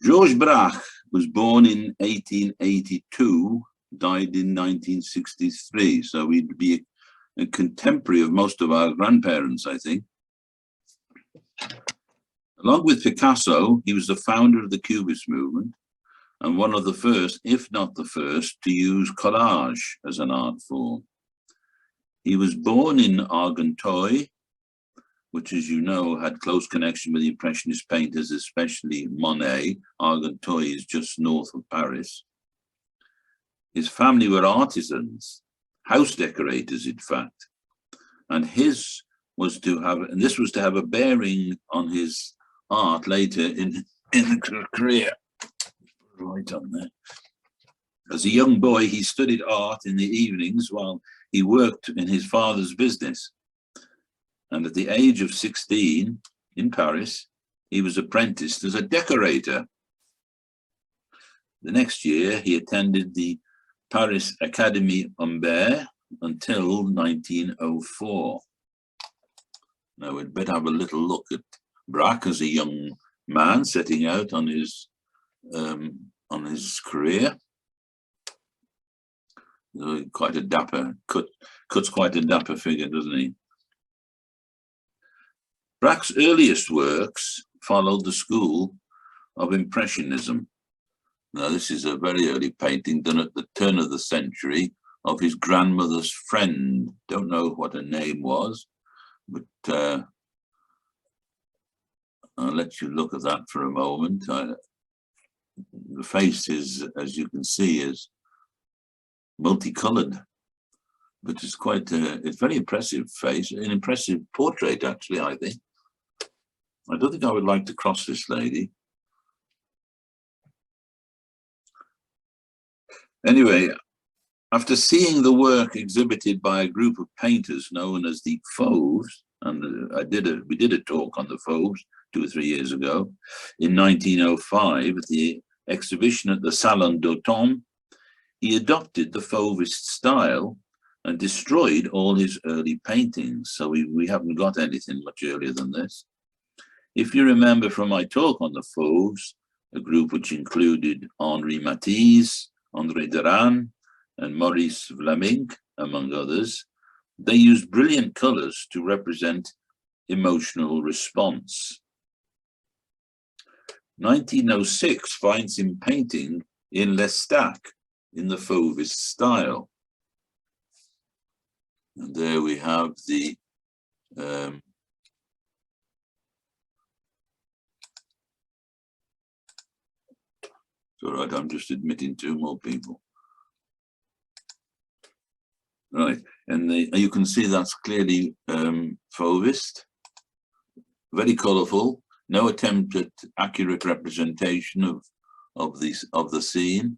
Georges Braque was born in 1882, died in 1963, so he'd be a contemporary of most of our grandparents, I think. Along with Picasso, he was the founder of the Cubist movement and one of the first, if not the first, to use collage as an art form. He was born in Argenteuil, which, as you know, had close connection with the Impressionist painters, especially Monet. Argenteuil is just north of Paris. His family were artisans, house decorators, in fact, and his was to have, and this was to have a bearing on his art later in the career. Right on there. As a young boy, he studied art in the evenings while he worked in his father's business. And at the age of 16 in Paris, he was apprenticed as a decorator. The next year, he attended the Paris Académie Humbert until 1904. Now, we'd better have a little look at Braque as a young man setting out on his career. Quite a dapper, cuts quite a dapper figure, doesn't he? Braque's earliest works followed the school of Impressionism. Now, this is a very early painting done at the turn of the century of his grandmother's friend. Don't know what her name was, but I'll let you look at that for a moment. The face is, as you can see, is multicolored, but it's quite it's very impressive face, an impressive portrait, actually, I think. I don't think I would like to cross this lady. Anyway, after seeing the work exhibited by a group of painters known as the Fauves, and we did a talk on the Fauves 2 or 3 years ago, in 1905 at the exhibition at the Salon d'Automne, he adopted the Fauvist style and destroyed all his early paintings. So we haven't got anything much earlier than this. If you remember from my talk on the Fauves, a group which included Henri Matisse, André Derain, and Maurice Vlaminck, among others, they used brilliant colors to represent emotional response. 1906 finds him painting in L'Estaque in the Fauvist style. And there we have the it's all right, I'm just admitting 2 more people. Right, and you can see that's clearly Fauvist, very colourful, no attempt at accurate representation of the scene.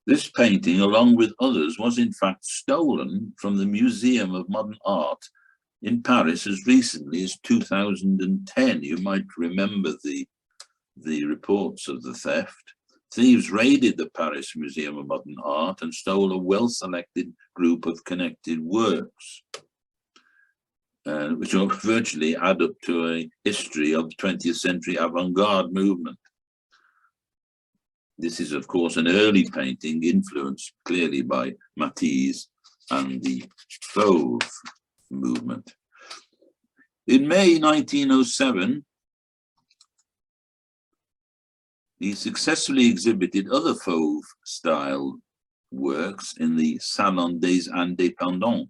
This painting, along with others, was in fact stolen from the Museum of Modern Art in Paris as recently as 2010. You might remember the reports of the theft. Thieves raided the Paris Museum of Modern Art and stole a well-selected group of connected works, which virtually add up to a history of the 20th century avant-garde movement. This is, of course, an early painting influenced clearly by Matisse and the Fauve movement. In May 1907, he successfully exhibited other Fauve-style works in the Salon des Indépendants.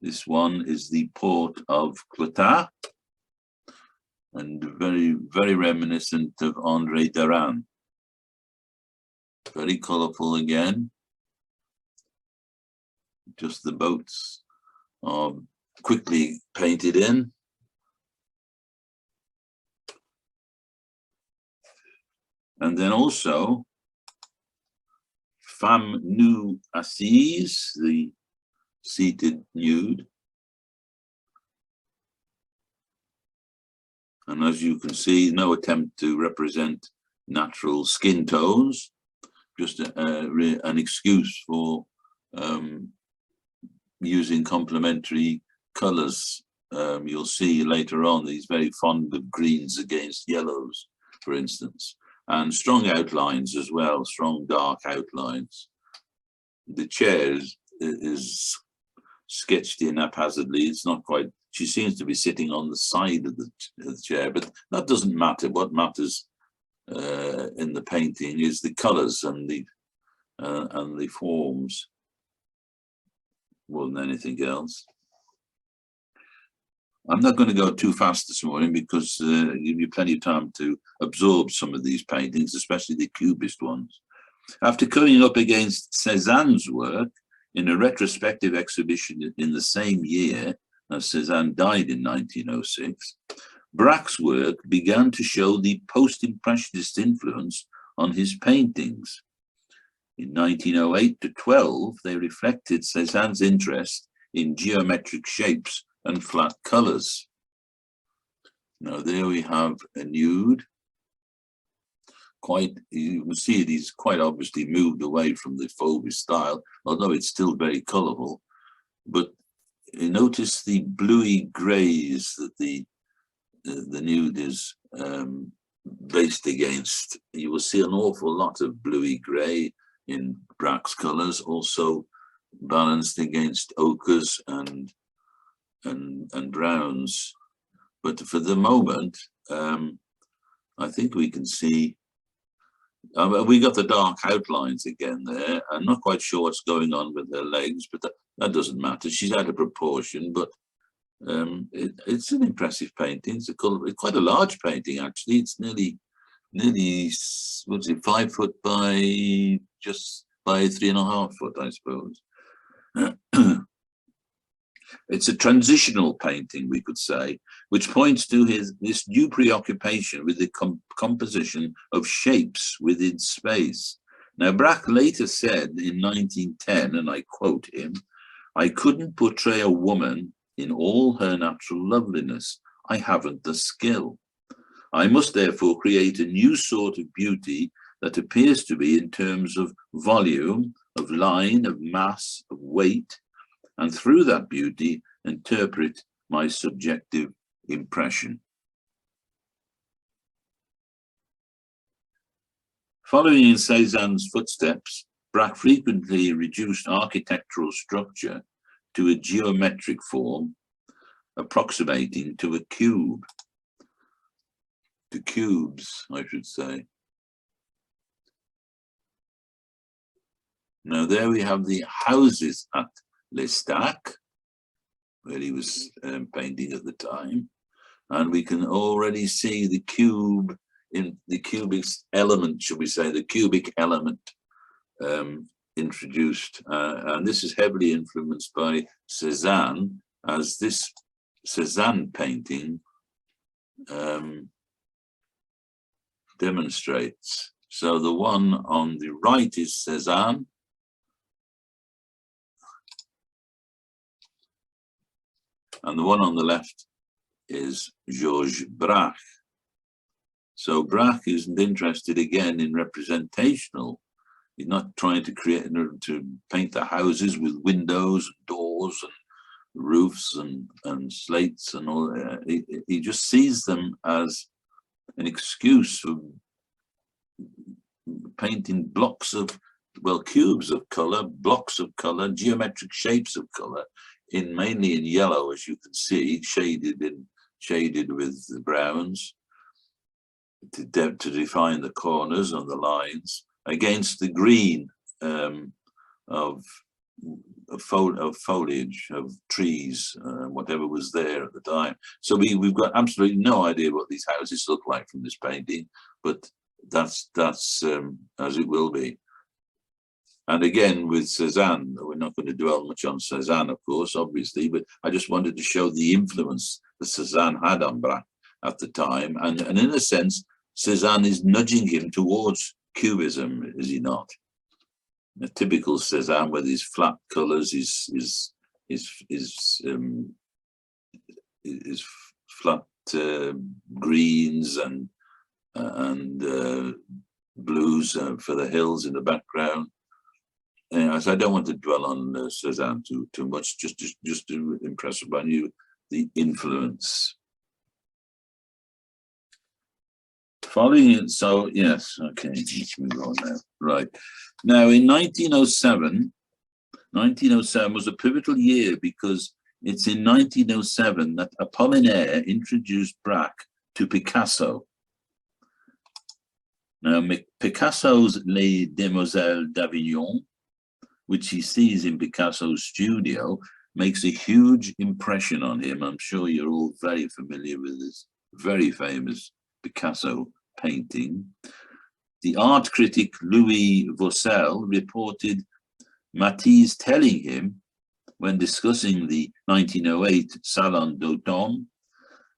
This one is the Port of Clotat, and very, very reminiscent of André Derain. Very colourful again. Just the boats are quickly painted in. And then also Femme nue assise, the seated nude. And as you can see, no attempt to represent natural skin tones, just an excuse for using complementary colours. You'll see later on he's very fond of greens against yellows, for instance, and strong outlines as well, strong dark outlines. The chair is sketched in haphazardly. It's not quite, she seems to be sitting on the side of the chair, but that doesn't matter. What matters in the painting is the colours and the forms more than anything else. I'm not going to go too fast this morning because give you plenty of time to absorb some of these paintings, especially the Cubist ones. After coming up against Cézanne's work in a retrospective exhibition in the same year as Cézanne died in 1906, Braque's work began to show the post-impressionist influence on his paintings. In 1908 to 12, they reflected Cézanne's interest in geometric shapes and flat colours. Now there we have a nude. You can see it, he's quite obviously moved away from the Fauvism style, although it's still very colourful. But you notice the bluey greys that the nude is based against. You will see an awful lot of bluey grey in Braque's colours, also balanced against ochres and browns. But for the moment, I think we can see we got the dark outlines again there. I'm not quite sure what's going on with her legs, but that doesn't matter. She's out of proportion, but it's an impressive painting. It's quite a large painting, actually. It's nearly what's it, 5 foot by just by 3.5 foot, I suppose. It's a transitional painting, we could say, which points to this new preoccupation with the composition of shapes within space. Now, Braque later said in 1910, and I quote him, "I couldn't portray a woman in all her natural loveliness. I haven't the skill. I must therefore create a new sort of beauty that appears to be in terms of volume, of line, of mass, of weight, and through that beauty interpret my subjective impression." Following in Cézanne's footsteps, Braque frequently reduced architectural structure to a geometric form, approximating to a cube. To cubes, I should say. Now there we have the houses at L'Estaque, where he was painting at the time, and we can already see the cube in the cubic element, should we say, the cubic element introduced, and this is heavily influenced by Cézanne, as this Cézanne painting demonstrates. So the one on the right is Cézanne, and the one on the left is Georges Braque. So Braque isn't interested again in representational. He's not trying to paint the houses with windows and doors and roofs and slates and all that. He just sees them as an excuse for painting blocks of, well, cubes of color, blocks of color, geometric shapes of color, mainly in yellow, as you can see, shaded with the browns to define the corners and the lines, against the green of foliage, of trees, whatever was there at the time. So we've got absolutely no idea what these houses look like from this painting, but that's as it will be. And again, with Cézanne, we're not going to dwell much on Cézanne, of course, obviously, but I just wanted to show the influence that Cézanne had on Braque at the time. And in a sense, Cézanne is nudging him towards Cubism, is he not? A typical Cézanne with his flat colours, his flat greens and blues for the hills in the background. as I don't want to dwell on Cézanne too much, just to impress upon you the influence. Following it, so yes, okay, let's move on now. Right. Now in 1907 was a pivotal year because it's in 1907 that Apollinaire introduced Braque to Picasso. Now, Picasso's Les Demoiselles d'Avignon, which he sees in Picasso's studio, makes a huge impression on him. I'm sure you're all very familiar with this very famous Picasso painting. The art critic Louis Vaucel reported Matisse telling him, when discussing the 1908 Salon d'Automne,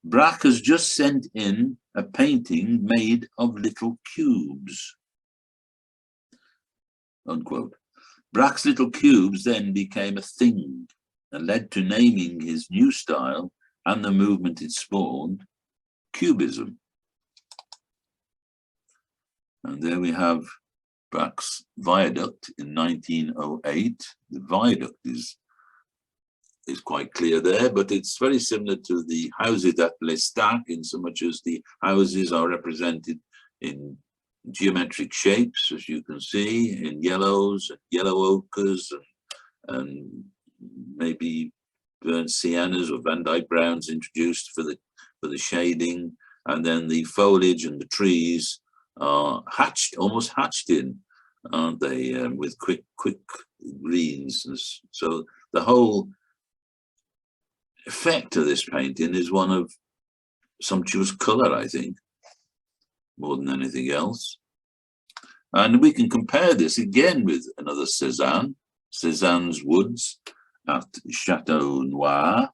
Braque has just sent in a painting made of little cubes, unquote. Braque's little cubes then became a thing and led to naming his new style and the movement it spawned, Cubism. And there we have Braque's Viaduct in 1908. The viaduct is quite clear there, but it's very similar to the houses at L'Estaque in so much as the houses are represented in geometric shapes, as you can see, in yellows and yellow ochres and maybe burnt siennas or Van Dyke browns introduced for the shading, and then the foliage and the trees are almost hatched in, aren't they, with quick greens. So the whole effect of this painting is one of sumptuous color, I think, more than anything else. And we can compare this again with another Cézanne, Cézanne's Woods at Chateau Noir.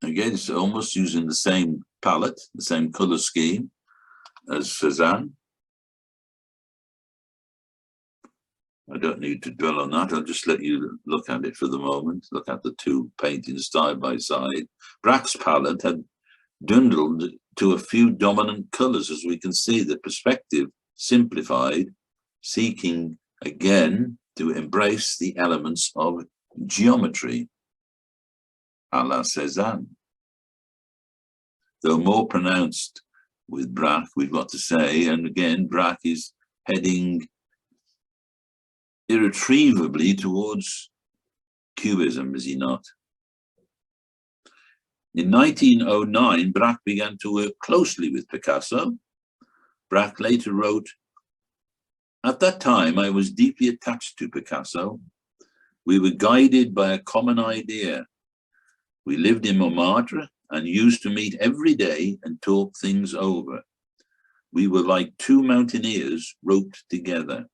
Again, it's almost using the same palette, the same color scheme as Cézanne. I don't need to dwell on that. I'll just let you look at it for the moment. Look at the two paintings side by side. Braque's palette had dwindled to a few dominant colors, as we can see. The perspective simplified, seeking again to embrace the elements of geometry, a la Cézanne. Though more pronounced with Braque, we've got to say, and again, Braque is heading irretrievably towards Cubism, is he not? In 1909, Braque began to work closely with Picasso. Braque later wrote, "At that time, I was deeply attached to Picasso. We were guided by a common idea. We lived in Montmartre and used to meet every day and talk things over. We were like two mountaineers roped together."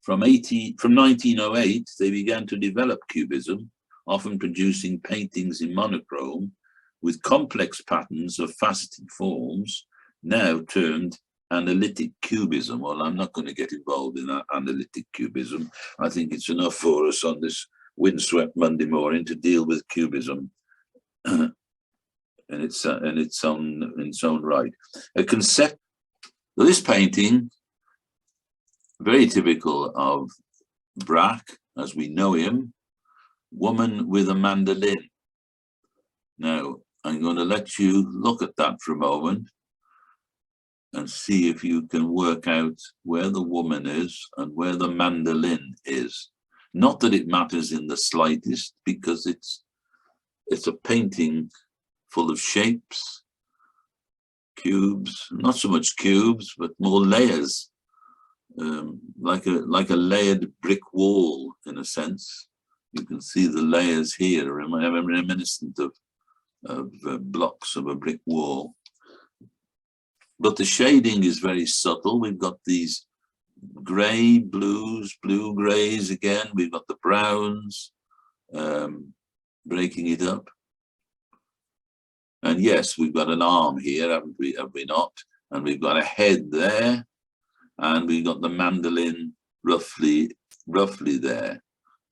From 1908, they began to develop Cubism, often producing paintings in monochrome with complex patterns of faceted forms, now termed Analytic Cubism. Well, I'm not going to get involved in that Analytic Cubism. I think it's enough for us on this windswept Monday morning to deal with Cubism in its own right. A concept. This painting, very typical of Braque as we know him, Woman with a Mandolin. Now, I'm going to let you look at that for a moment and see if you can work out where the woman is and where the mandolin is. Not that it matters in the slightest, because it's a painting full of shapes, cubes, not so much cubes, but more layers, like a layered brick wall in a sense. You can see the layers here, reminiscent of blocks of a brick wall. But the shading is very subtle. We've got these grey blues, blue greys again. We've got the browns, breaking it up. And yes, we've got an arm here, haven't we? Have we not? And we've got a head there, and we've got the mandolin roughly there.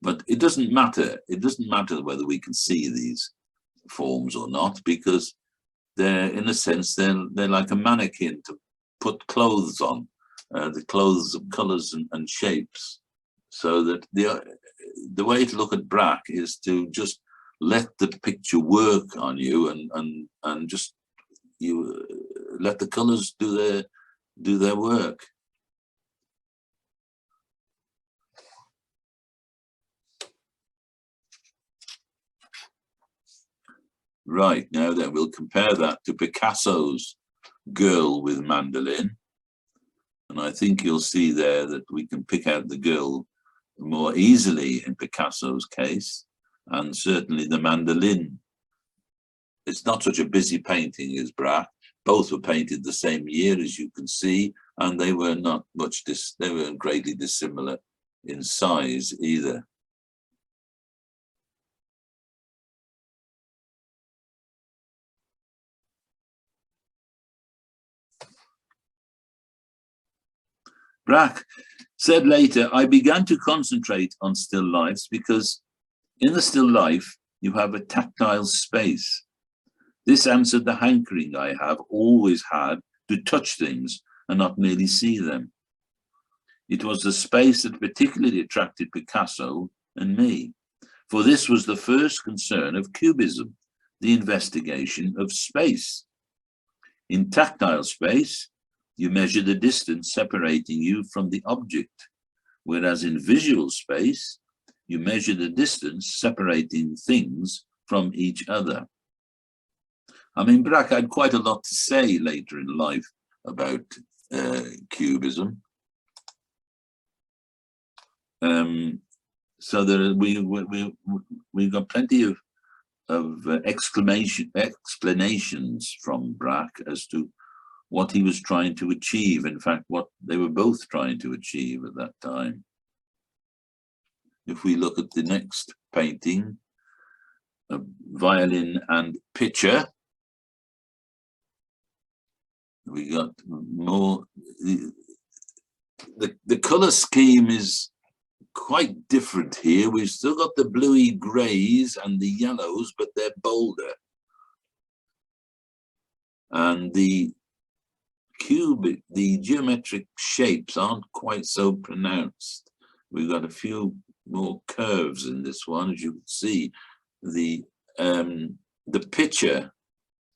But it doesn't matter. It doesn't matter whether we can see these forms or not, because they're, in a sense, they're like a mannequin to put clothes on. the clothes of colours and shapes, so that the way to look at Braque is to just let the picture work on you, and just you let the colours do their work. Right, now then we'll compare that to Picasso's Girl with Mandolin. And I think you'll see there that we can pick out the girl more easily in Picasso's case, and certainly the mandolin. It's not such a busy painting as Braque. Both were painted the same year, as you can see, and they were not much they weren't greatly dissimilar in size either. Braque said later, I began to concentrate on still lifes because in the still life, you have a tactile space. This answered the hankering I have always had to touch things and not merely see them. It was the space that particularly attracted Picasso and me, for this was the first concern of Cubism, the investigation of space. In tactile space, you measure the distance separating you from the object, whereas in visual space, you measure the distance separating things from each other. I mean, Braque had quite a lot to say later in life about Cubism. So there we got plenty of explanations from Braque as to what he was trying to achieve. In fact, what they were both trying to achieve at that time. If we look at the next painting, Violin and Pitcher, we got more. The color scheme is quite different here. We've still got the bluey greys and the yellows, but they're bolder. And the geometric shapes aren't quite so pronounced. We've got a few more curves in this one, as you can see. The picture,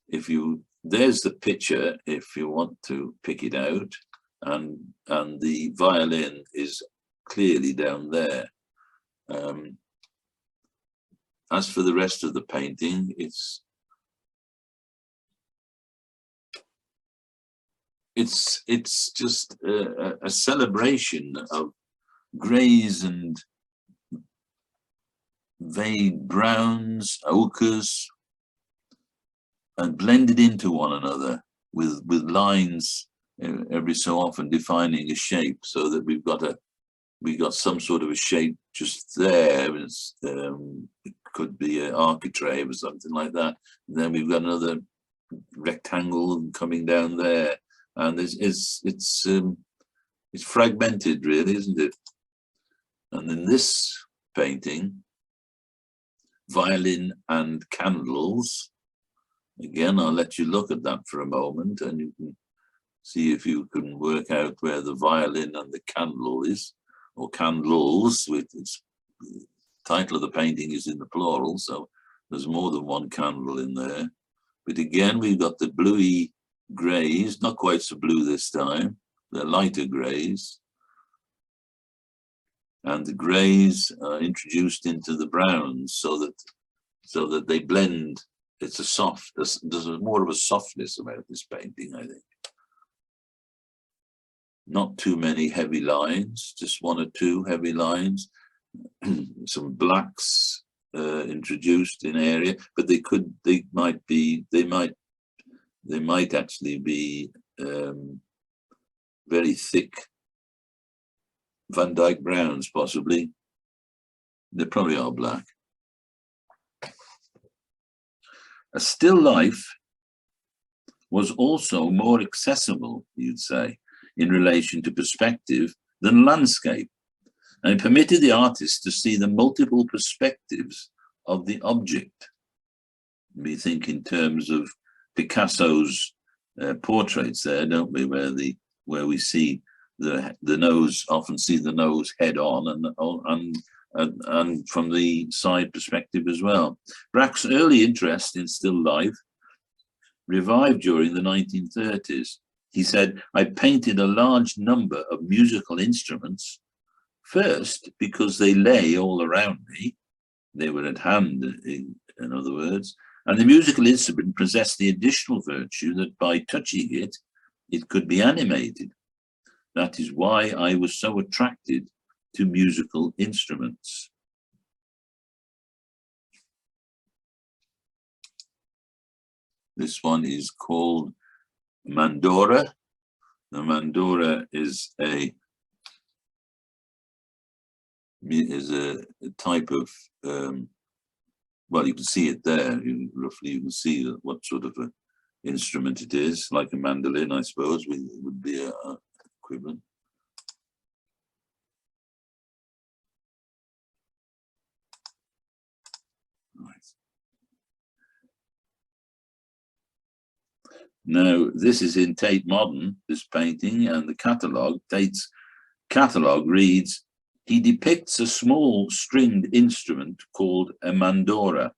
there's the picture if you want to pick it out, and the violin is clearly down there. As for the rest of the painting, it's just a celebration of greys and vague browns, ochres, and blended into one another with lines every so often defining a shape, so that we got some sort of a shape just there. It could be an architrave or something like that. And then we've got another rectangle coming down there, and it's fragmented, really, isn't it? And in this painting, Violin and Candles, again, I'll let you look at that for a moment, and you can see if you can work out where the violin and the candle is, or candles. With its title of the painting is in the plural, so there's more than one candle in there. But again, we've got the bluey greys, not quite so blue this time, they're lighter greys, and the greys are introduced into the browns so that they blend. It's there's more of a softness about this painting, I think. Not too many heavy lines, just one or two heavy lines. Some blacks introduced in area, but they might actually be very thick Van Dyke browns, possibly. They probably are black. A still life was also more accessible, you'd say, in relation to perspective than landscape, and it permitted the artist to see the multiple perspectives of the object. We think in terms of Picasso's portraits there, don't we, where we see the nose, often see the nose head on and from the side perspective as well. Braque's early interest in still life revived during the 1930s. He said, "I painted a large number of musical instruments, first because they lay all around me, they were at hand, in other words, and the musical instrument possessed the additional virtue that by touching it, it could be animated. That is why I was so attracted to musical instruments." This one is called Mandora. The Mandora is a type of, well, you can see it there. Roughly, you can see what sort of an instrument it is, like a mandolin, I suppose, would be a equivalent. Right. Now, this is in Tate Modern, this painting, and the catalogue, Tate's catalogue reads, "He depicts a small stringed instrument called a mandora.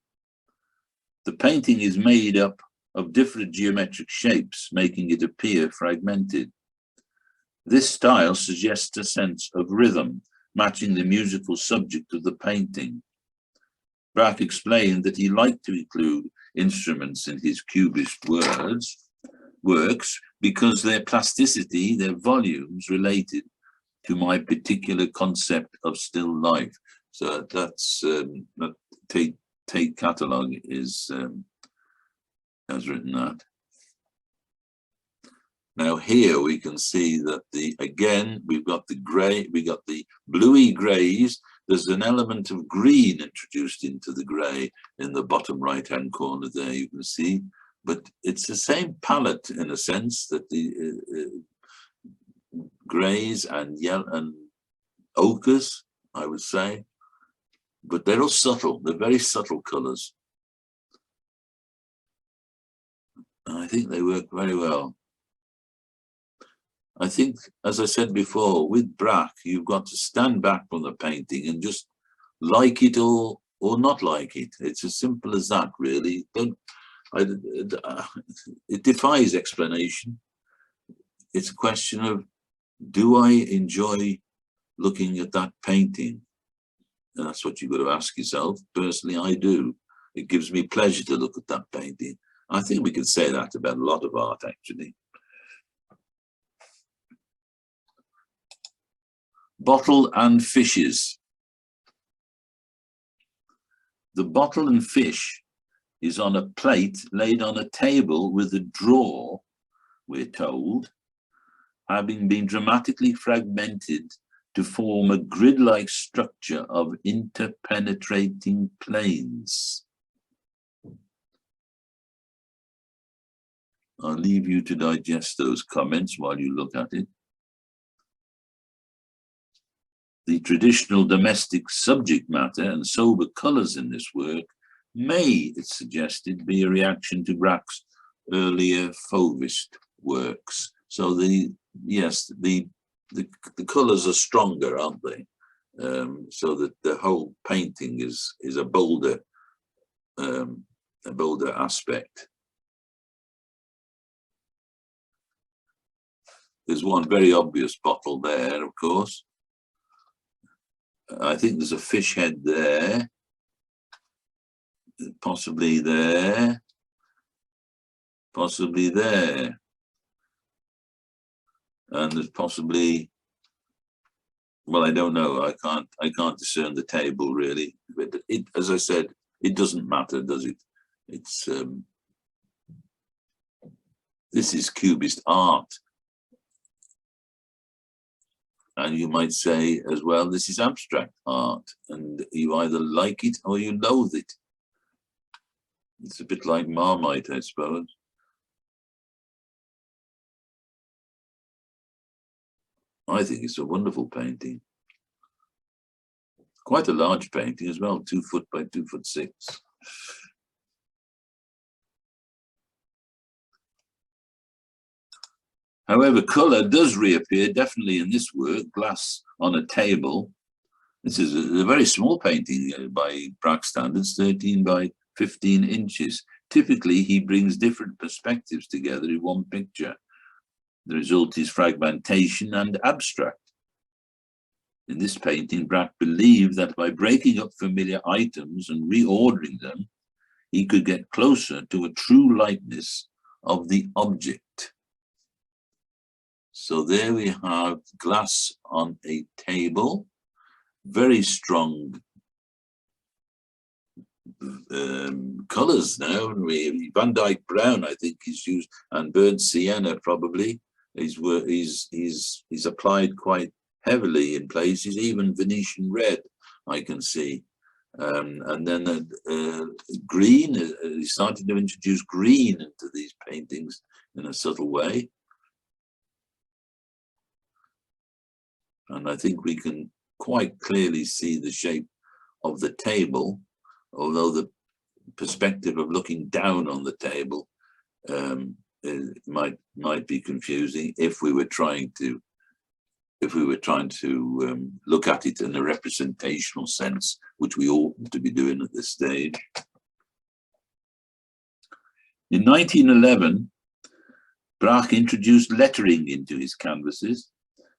The painting is made up of different geometric shapes, making it appear fragmented. This style suggests a sense of rhythm, matching the musical subject of the painting." Braque explained that he liked to include instruments in his Cubist works because their plasticity, their volumes related to my particular concept of still life. So that's that Tate catalogue is has written that. Now here we can see that again we've got the grey, we got the bluey greys. There's an element of green introduced into the grey in the bottom right-hand corner there, you can see. But it's the same palette in a sense, that the greys and yellow and ochres, I would say, but they're all subtle. They're very subtle colours. And I think they work very well. I think, as I said before, with Braque, you've got to stand back from the painting and just like it or not like it. It's as simple as that, really. It defies explanation. It's a question of, do I enjoy looking at that painting? And that's what you've got to ask yourself. Personally, I do. It gives me pleasure to look at that painting. I think we could say that about a lot of art, actually. Bottle and fishes. The bottle and fish is on a plate laid on a table with a drawer, we're told, having been dramatically fragmented to form a grid-like structure of interpenetrating planes. I'll leave you to digest those comments while you look at it. The traditional domestic subject matter and sober colours in this work may, it's suggested, be a reaction to Braque's earlier Fauvist works. So yes, the colours are stronger, aren't they? So that the whole painting is a bolder aspect. There's one very obvious bottle there, of course. I think there's a fish head there, possibly there, possibly there, and there's possibly, well, I don't know. I can't discern the table really. But as I said, it doesn't matter, does it? It's this is Cubist art. And you might say as well, this is abstract art, and you either like it or you loathe it. It's a bit like Marmite, I suppose. I think it's a wonderful painting. Quite a large painting as well, 2 foot by 2'6". However, colour does reappear definitely in this work, Glass on a Table. This is a very small painting by Braque standards, 13 by 15 inches. Typically, he brings different perspectives together in one picture. The result is fragmentation and abstract. In this painting, Braque believed that by breaking up familiar items and reordering them, he could get closer to a true likeness of the object. So there we have Glass on a Table, very strong colors now. Van Dyke Brown, I think, is used, and burnt sienna probably. He's applied quite heavily in places, even Venetian red, I can see. And then green, he started to introduce green into these paintings in a subtle way. And I think we can quite clearly see the shape of the table, although the perspective of looking down on the table might be confusing if we were trying to look at it in a representational sense, which we ought to be doing at this stage. In 1911, Braque introduced lettering into his canvases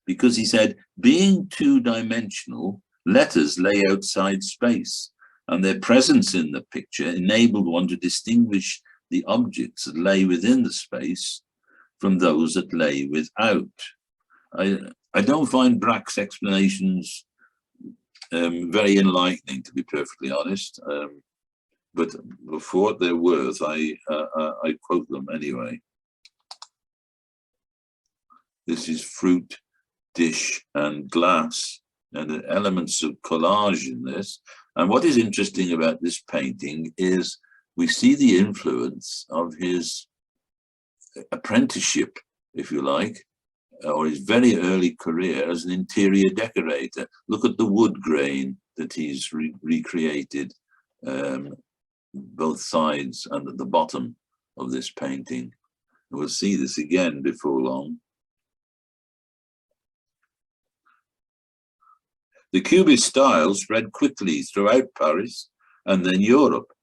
because he said, being two-dimensional, letters lay outside space, and their presence in the picture enabled one to distinguish the objects that lay within the space from those that lay without. I don't find Braque's explanations very enlightening, to be perfectly honest, but for what they're worth, I quote them anyway. This is fruit, dish, and glass, and elements of collage in this. And what is interesting about this painting is we see the influence of his apprenticeship, if you like, or his very early career as an interior decorator. Look at the wood grain that he's recreated, both sides and at the bottom of this painting. We'll see this again before long. The Cubist style spread quickly throughout Paris and then Europe.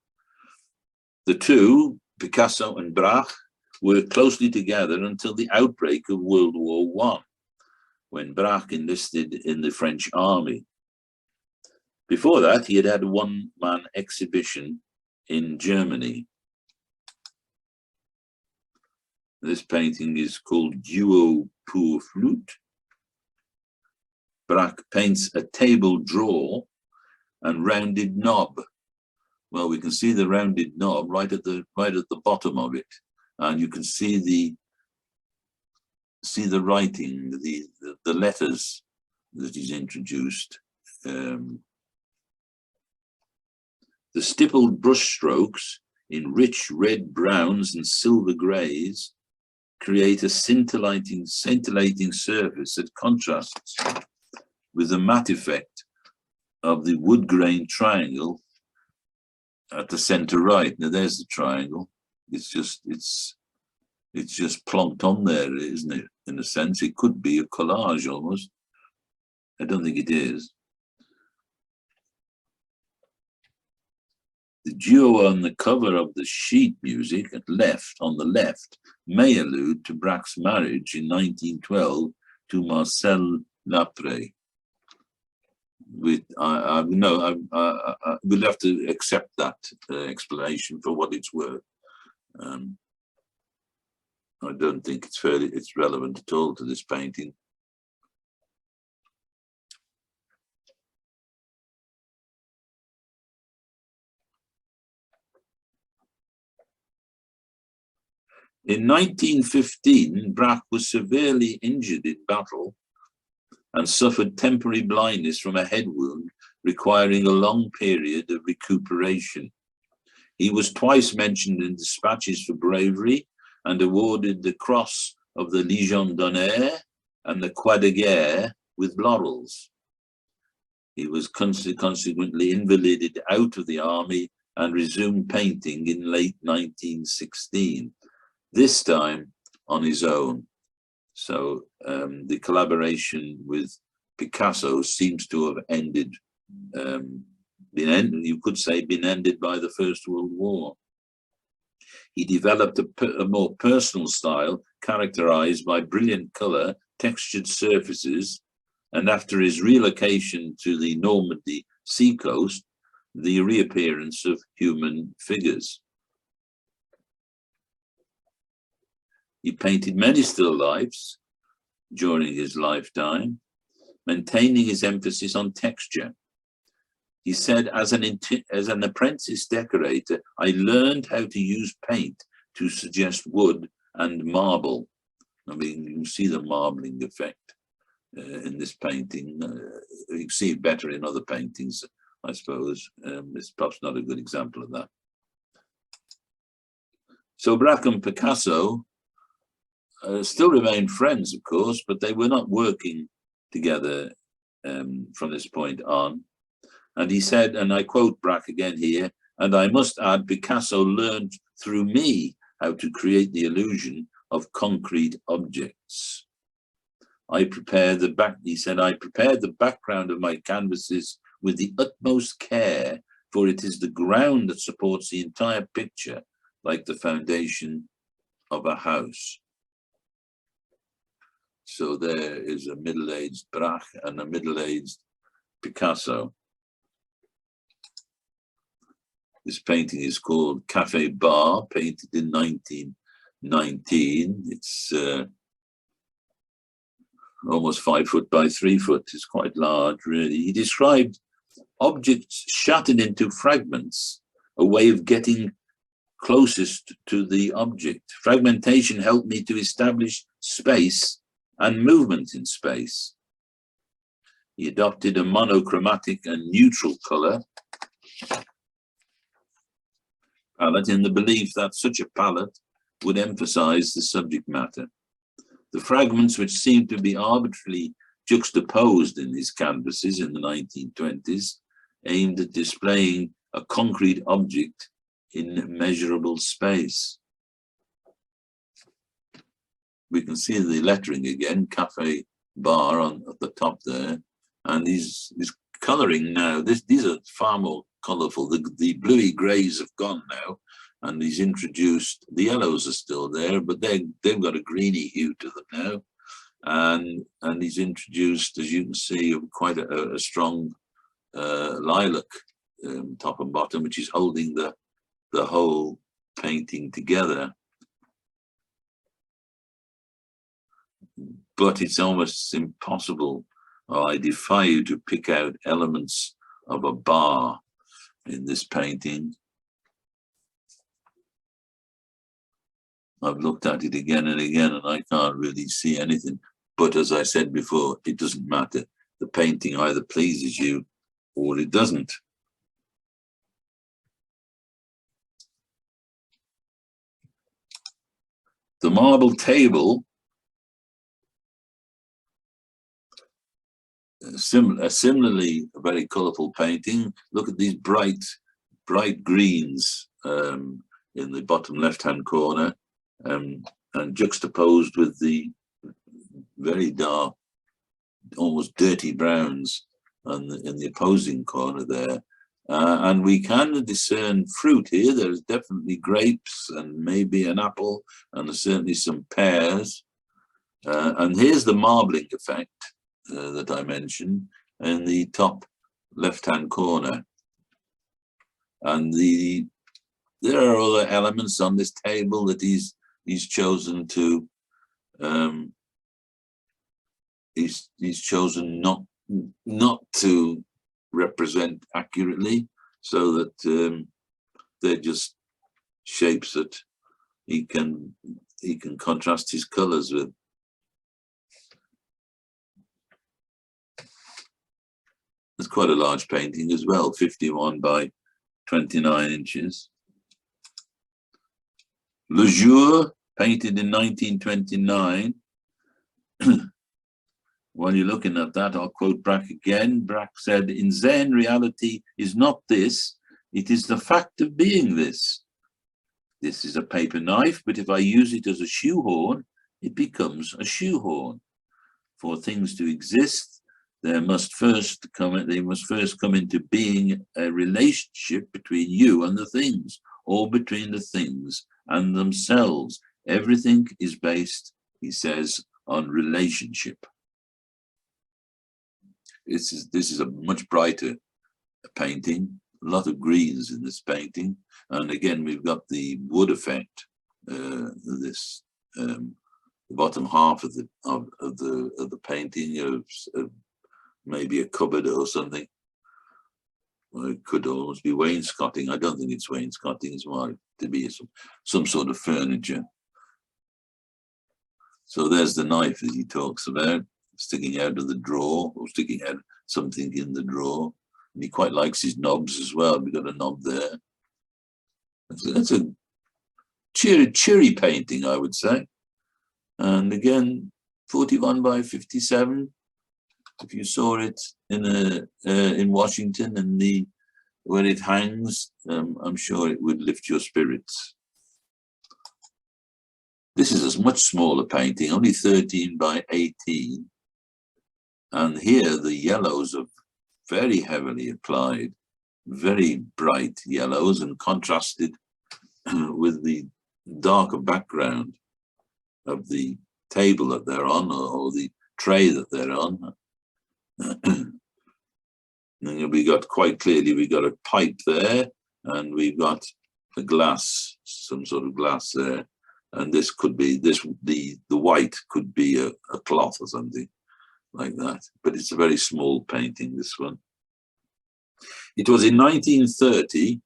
The two, Picasso and Braque, worked closely together until the outbreak of World War I, when Braque enlisted in the French army. Before that, he had had a one-man exhibition in Germany. This painting is called Duo pour flûte. Braque paints a table drawer and rounded knob. Well, we can see the rounded knob right at the bottom of it, and you can see the writing, the letters that he's introduced. The stippled brush strokes in rich red browns and silver greys create a scintillating surface that contrasts with the matte effect of the wood grain triangle at the center right. Now there's the triangle. It's just plonked on there, isn't it? In a sense, it could be a collage almost. I don't think it is. The duo on the cover of the sheet music on the left may allude to Braque's marriage in 1912 to Marcel Lapre. We'll have to accept that explanation for what it's worth. I don't think it's relevant at all to this painting. In 1915, Braque was severely injured in battle and suffered temporary blindness from a head wound, requiring a long period of recuperation. He was twice mentioned in dispatches for bravery and awarded the Cross of the Légion d'honneur and the Croix de Guerre with laurels. He was consequently invalided out of the army and resumed painting in late 1916, this time on his own. So the collaboration with Picasso seems to have ended, you could say, been ended by the First World War. He developed a more personal style characterized by brilliant color, textured surfaces, and after his relocation to the Normandy seacoast, the reappearance of human figures. He painted many still lifes during his lifetime, maintaining his emphasis on texture. He said, as an apprentice decorator, I learned how to use paint to suggest wood and marble. I mean, you can see the marbling effect in this painting. You can see it better in other paintings, I suppose. It's perhaps not a good example of that. So Braque and Picasso still remain friends, of course, but they were not working together from this point on. And he said, and I quote Braque again here, and I must add, Picasso learned through me how to create the illusion of concrete objects. He said, I prepared the background of my canvases with the utmost care, for it is the ground that supports the entire picture, like the foundation of a house. So there is a middle-aged Braque and a middle-aged Picasso. This painting is called Cafe Bar, painted in 1919. It's almost 5 foot by 3 foot. It's quite large, really. He described objects shattered into fragments, a way of getting closest to the object. Fragmentation helped me to establish space and movement in space. He adopted a monochromatic and neutral color palette in the belief that such a palette would emphasize the subject matter. The fragments, which seemed to be arbitrarily juxtaposed in his canvases in the 1920s, aimed at displaying a concrete object in measurable space. We can see the lettering again, Cafe Bar at the top there, and he's colouring now. These are far more colourful. The bluey greys have gone now, and he's introduced, the yellows are still there, but they've got a greeny hue to them now. And he's introduced, as you can see, quite a strong lilac top and bottom, which is holding the whole painting together. But it's almost impossible, or I defy you to pick out elements of a bar in this painting. I've looked at it again and again, and I can't really see anything. But as I said before, it doesn't matter. The painting either pleases you or it doesn't. The marble table, similarly a very colourful painting. Look at these bright greens in the bottom left-hand corner, and juxtaposed with the very dark, almost dirty browns in the opposing corner there. And we can discern fruit here. There's definitely grapes and maybe an apple, and there's certainly some pears. And here's the marbling effect that I mentioned in the top left-hand corner. And there are other elements on this table that he's chosen to he's chosen not to represent accurately, so that they're just shapes that he can contrast his colors with. It's quite a large painting as well, 51 by 29 inches. Le Jour, painted in 1929. While you're looking at that, I'll quote Braque again. Braque said, "In Zen, reality is not this, it is the fact of being this. This is a paper knife, but if I use it as a shoehorn, it becomes a shoehorn. For things to exist, they must first come into being a relationship between you and the things, or between the things and themselves. Everything is based, he says, on relationship. This is a much brighter painting, a lot of greens in this painting, and again we've got the wood effect. The bottom half of the painting of maybe a cupboard or something. Or it could almost be wainscoting. I don't think it's wainscoting. It's more to be some sort of furniture. So there's the knife that he talks about, sticking out of the drawer, or sticking out something in the drawer. And he quite likes his knobs as well. We've got a knob there. That's a cheery painting, I would say. And again, 41 by 57. If you saw it in Washington and where it hangs, I'm sure it would lift your spirits. This is a much smaller painting, only 13 by 18. And here the yellows are very heavily applied, very bright yellows, and contrasted with the darker background of the table that they're on, or the tray that they're on. And we got quite clearly, we got a pipe there, and we've got a glass, some sort of glass there. And this could be, the white could be a cloth or something like that. But it's a very small painting, this one. It was in 1930,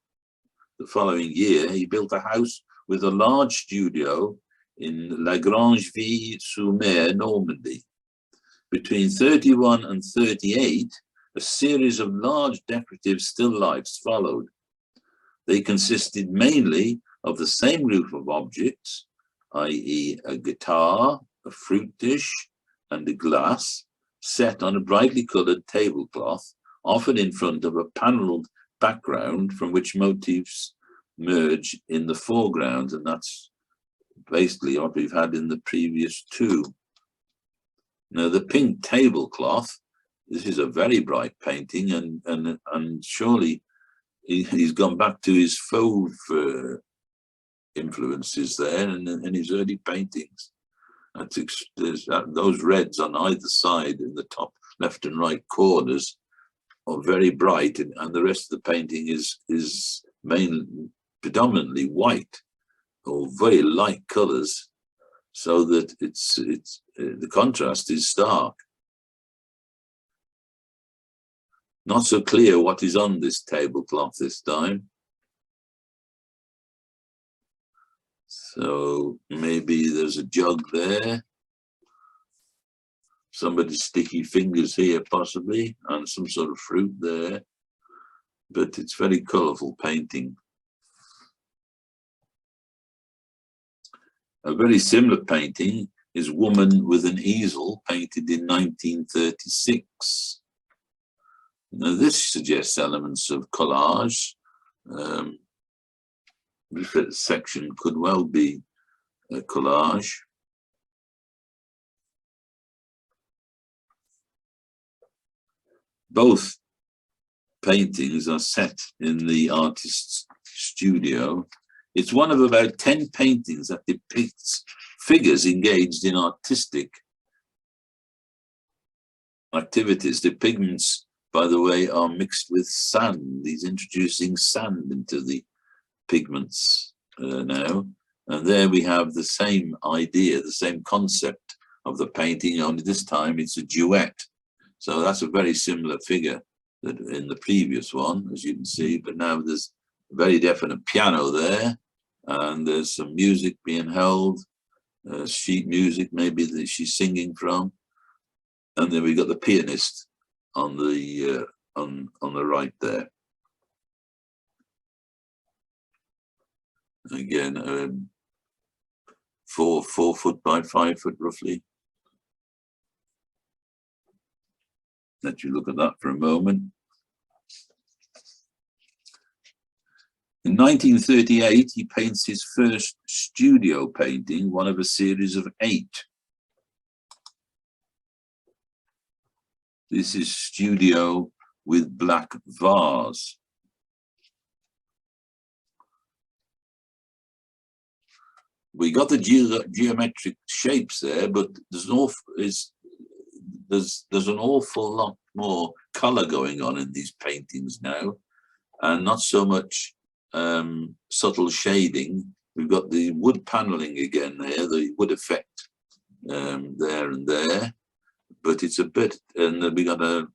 the following year, he built a house with a large studio in La Grangeville-sur-Mer, Normandy. Between 31 and 38, a series of large decorative still lifes followed. They consisted mainly of the same group of objects, i.e. a guitar, a fruit dish, and a glass, set on a brightly coloured tablecloth, often in front of a panelled background from which motifs merge in the foreground, and that's basically what we've had in the previous two. Now, the pink tablecloth, this is a very bright painting, and surely he's gone back to his fauve influences there, and in his early paintings. There's those reds on either side in the top left and right corners are very bright, and the rest of the painting is predominantly white, or very light colours, so that the contrast is stark. Not so clear what is on this tablecloth this time. So maybe there's a jug there, somebody's sticky fingers here possibly, and some sort of fruit there, but it's very colourful painting. A very similar painting is Woman with an Easel, painted in 1936. Now this suggests elements of collage. This section could well be a collage. Both paintings are set in the artist's studio. It's one of about 10 paintings that depicts figures engaged in artistic activities. The pigments, by the way, are mixed with sand. He's introducing sand into the pigments now. And there we have the same idea, the same concept of the painting, only this time it's a duet. So that's a very similar figure that in the previous one, as you can see, but now there's a very definite piano there, and there's some music being held, sheet music maybe that she's singing from, and then we got the pianist on the right there. Again, 4 foot by 5 foot roughly. Let you look at that for a moment. In 1938, he paints his first studio painting, one of a series of 8. This is Studio with Black Vase. We got the geometric shapes there, but there's an awful lot more color going on in these paintings now, and not so much subtle shading. We've got the wood paneling again there, the wood effect there and there, but it's a bit, and then we got a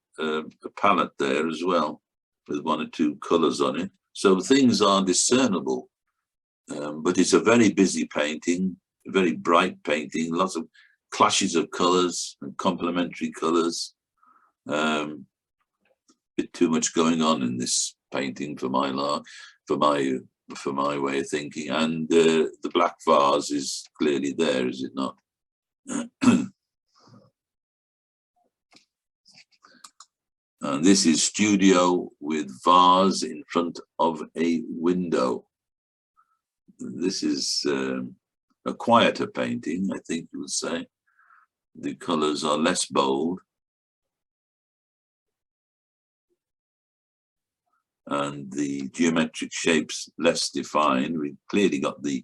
palette there as well with 1 or 2 colors on it. So things are discernible, but it's a very busy painting, a very bright painting, lots of clashes of colors and complementary colors. Bit too much going on in this painting for my way of thinking, and the black vase is clearly there, is it not? And this is Studio with Vase in front of a window. This is a quieter painting, I think you would say. The colors are less bold. And the geometric shapes less defined. We've clearly got the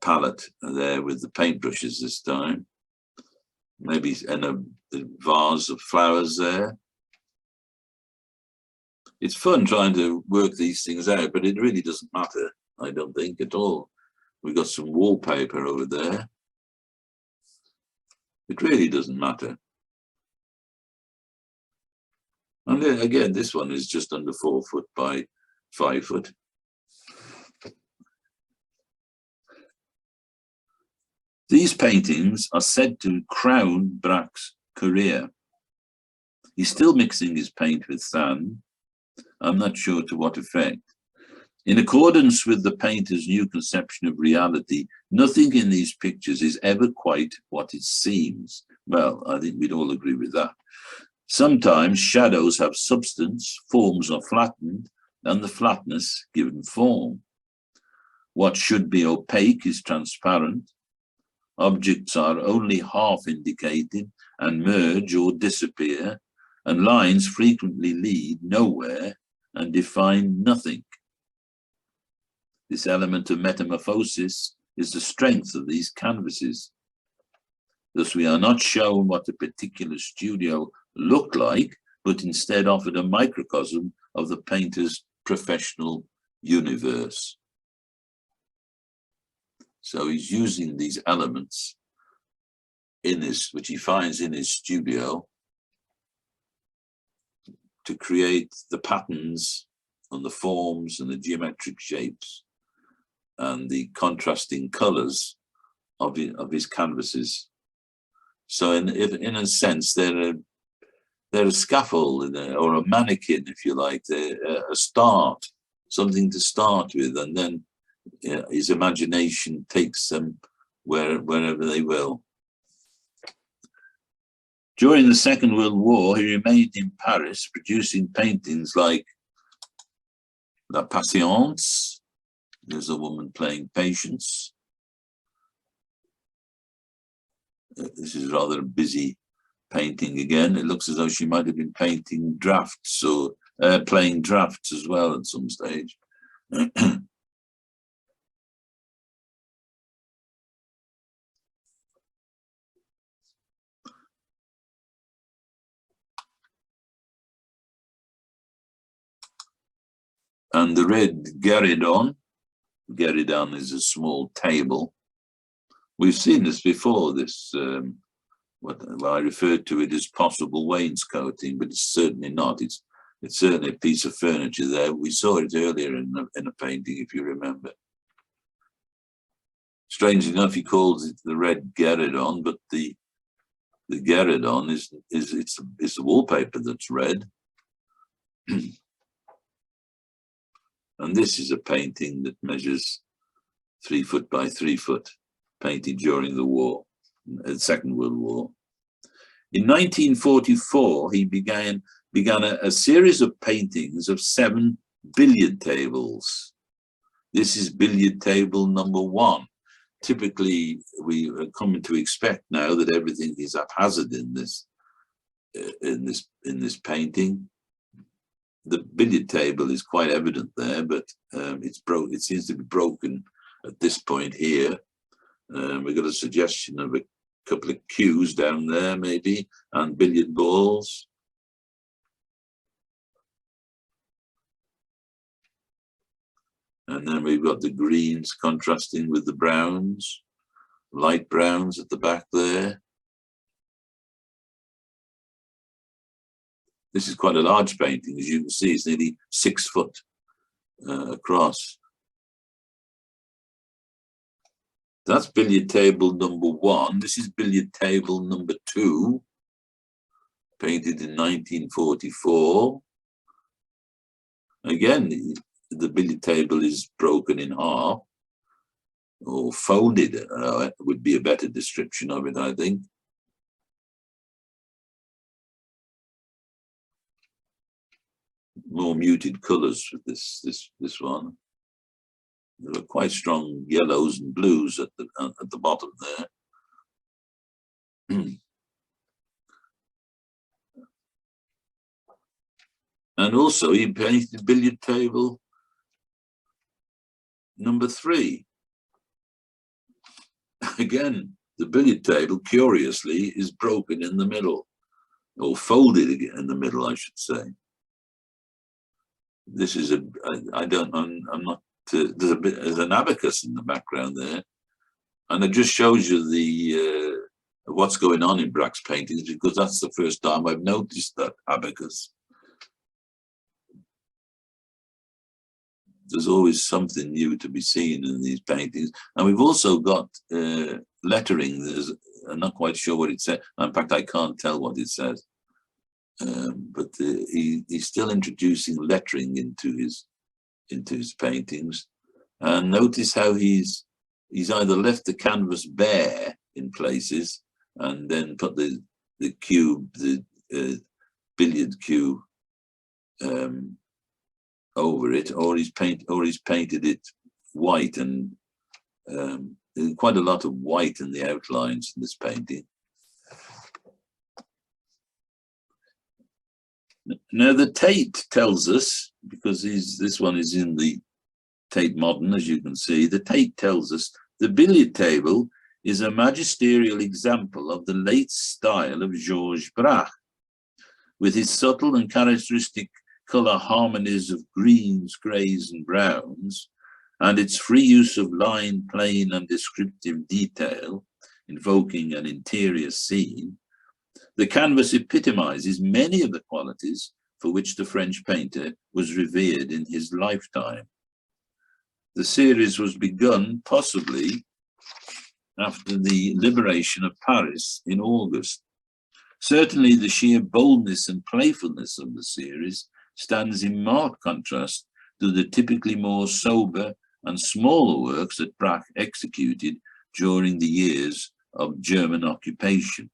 palette there with the paintbrushes this time. Maybe and a vase of flowers there. It's fun trying to work these things out, but it really doesn't matter, I don't think, at all. We've got some wallpaper over there. It really doesn't matter. And then again, this one is just under 4 foot by 5 foot. These paintings are said to crown Braque's career. He's still mixing his paint with sand. I'm not sure to what effect. In accordance with the painter's new conception of reality, nothing in these pictures is ever quite what it seems. Well, I think we'd all agree with that. Sometimes shadows have substance, forms are flattened, and the flatness given form. What should be opaque is transparent. Objects are only half indicated and merge or disappear, and lines frequently lead nowhere and define nothing. This element of metamorphosis is the strength of these canvases. Thus, we are not shown what a particular studio looked like, but instead offered a microcosm of the painter's professional universe. So he's using these elements in this, which he finds in his studio, to create the patterns and the forms and the geometric shapes and the contrasting colors of his canvases. So in a sense, they're a scaffold or a mannequin, if you like. They're a start, something to start with, and then his imagination takes them wherever they will. During the Second World War, he remained in Paris, producing paintings like La Patience. There's a woman playing Patience. This is rather a busy painting again. It looks as though she might have been painting drafts or playing drafts as well at some stage. And the red gueridon is a small table. We've seen this before, this, what I referred to it as possible wainscoting, but it's certainly not. It's certainly a piece of furniture there. We saw it earlier in a painting, if you remember. Strangely enough, he calls it the red gueridon, but the gueridon is the wallpaper that's red. And this is a painting that measures 3 foot by 3 foot, painted during the war, the Second World War. In 1944, he began a series of paintings of 7 billiard tables. This is billiard table number 1. Typically, we are coming to expect now that everything is haphazard in this painting. The billiard table is quite evident there, but it seems to be broken at this point here. We've got a suggestion of a couple of cues down there, maybe, and billiard balls. And then we've got the greens contrasting with the browns, light browns at the back there. This is quite a large painting, as you can see. It's nearly 6 foot across. That's billiard table number 1. This is billiard table number 2, painted in 1944. Again, the billiard table is broken in half, or folded, would be a better description of it, I think. More muted colours with this one. There are quite strong yellows and blues at the bottom there. And also he painted billiard table number 3. Again, the billiard table, curiously, is broken in the middle, or folded again in the middle, I should say. This is I'm not. There's an abacus in the background there, and it just shows you the what's going on in Braque's paintings, because that's the first time I've noticed that abacus. There's always something new to be seen in these paintings, and we've also got lettering. I'm not quite sure what it says. In fact, I can't tell what it says. But he's still introducing lettering into his paintings, and notice how he's either left the canvas bare in places and then put the cube, the billiard cube, over it, or he's painted it white, and quite a lot of white in the outlines in this painting. Now the Tate tells us, because this one is in the Tate Modern, as you can see, the Tate tells us the billiard table is a magisterial example of the late style of Georges Braque, with his subtle and characteristic colour harmonies of greens, greys and browns, and its free use of line, plane and descriptive detail, invoking an interior scene. The canvas epitomizes many of the qualities for which the French painter was revered in his lifetime. The series was begun possibly after the liberation of Paris in August. Certainly the sheer boldness and playfulness of the series stands in marked contrast to the typically more sober and smaller works that Braque executed during the years of German occupation.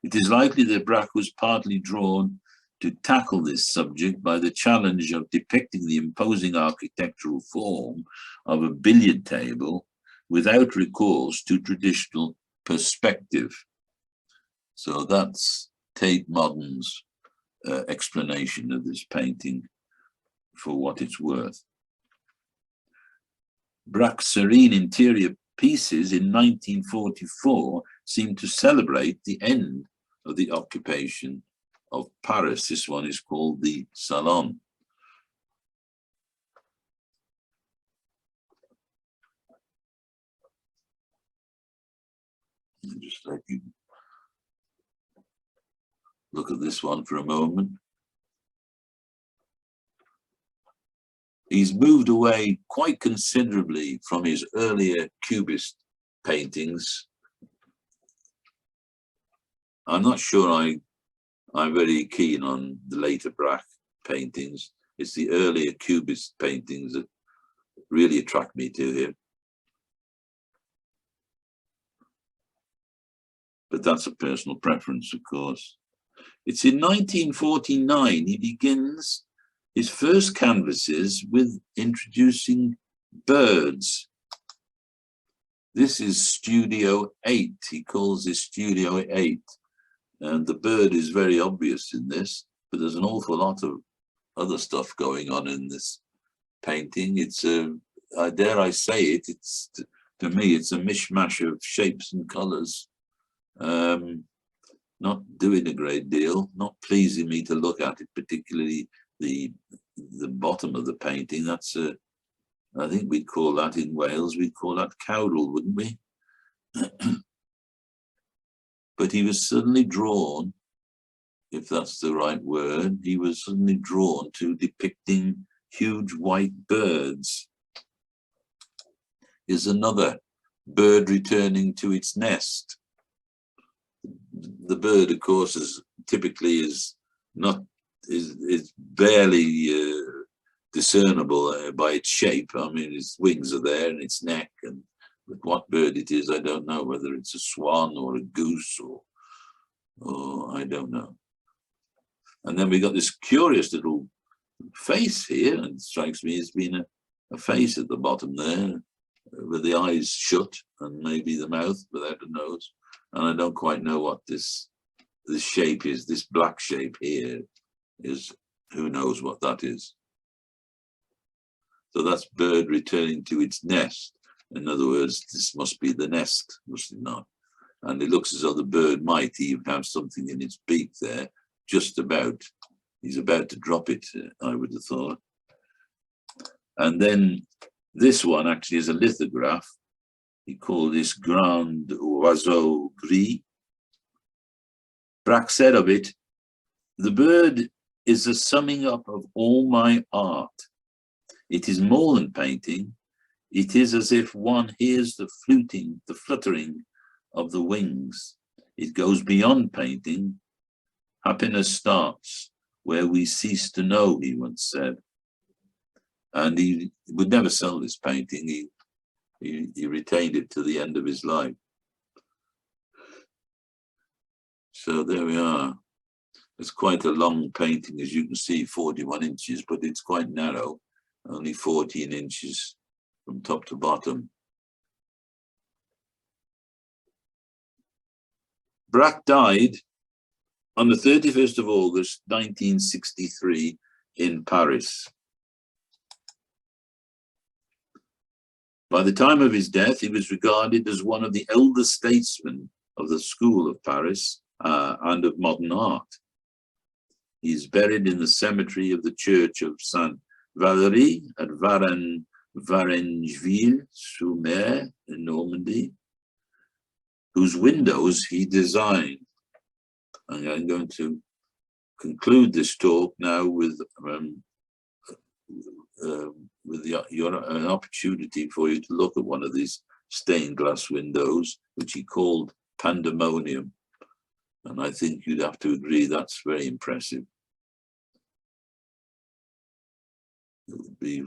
It is likely that Braque was partly drawn to tackle this subject by the challenge of depicting the imposing architectural form of a billiard table without recourse to traditional perspective. So that's Tate Modern's explanation of this painting for what it's worth. Braque's serene interior pieces in 1944 seem to celebrate the end of the occupation of Paris. This one is called the Salon. I'll just let you look at this one for a moment. He's moved away quite considerably from his earlier Cubist paintings. I'm not sure I'm very keen on the later Braque paintings. It's the earlier Cubist paintings that really attract me to him. But that's a personal preference, of course. It's in 1949 he begins his first canvases with introducing Birds. This is Studio 8. He calls this Studio 8. And the bird is very obvious in this, but there's an awful lot of other stuff going on in this painting. It's dare I say it, it's to me, it's a mishmash of shapes and colors. Not doing a great deal, not pleasing me to look at it, particularly the bottom of the painting. That's I think we'd call that in Wales, we'd call that cowdle, wouldn't we? But he was suddenly drawn, if that's the right word, he was suddenly drawn to depicting huge white birds. Is another bird returning to its nest. The bird, of course, is barely discernible by its shape. I mean, its wings are there and its neck, and but what bird it is, I don't know, whether it's a swan or a goose or I don't know. And then we got this curious little face here, and it strikes me as being a face at the bottom there, with the eyes shut and maybe the mouth without a nose. And I don't quite know what this shape is. This black shape here is, who knows what that is. So that's bird returning to its nest. In other words, this must be the nest, must it not? And it looks as though the bird might even have something in its beak there, just about. He's about to drop it, I would have thought. And then this one actually is a lithograph. He called this Grand Oiseau Gris. Braque said of it, "The bird is a summing up of all my art. It is more than painting. It is as if one hears the fluting, the fluttering of the wings. It goes beyond painting. Happiness starts where we cease to know," he once said. And he would never sell this painting. He retained it to the end of his life. So there we are. It's quite a long painting, as you can see, 41 inches, but it's quite narrow, only 14 inches from top to bottom. Braque died on the 31st of August, 1963 in Paris. By the time of his death, he was regarded as one of the elder statesmen of the school of Paris and of modern art. He is buried in the cemetery of the church of Saint Valery at Varengeville-sur-Mer in Normandy, whose windows he designed. And I'm going to conclude this talk now with an opportunity for you to look at one of these stained glass windows, which he called Pandemonium. And I think you'd have to agree that's very impressive. It would be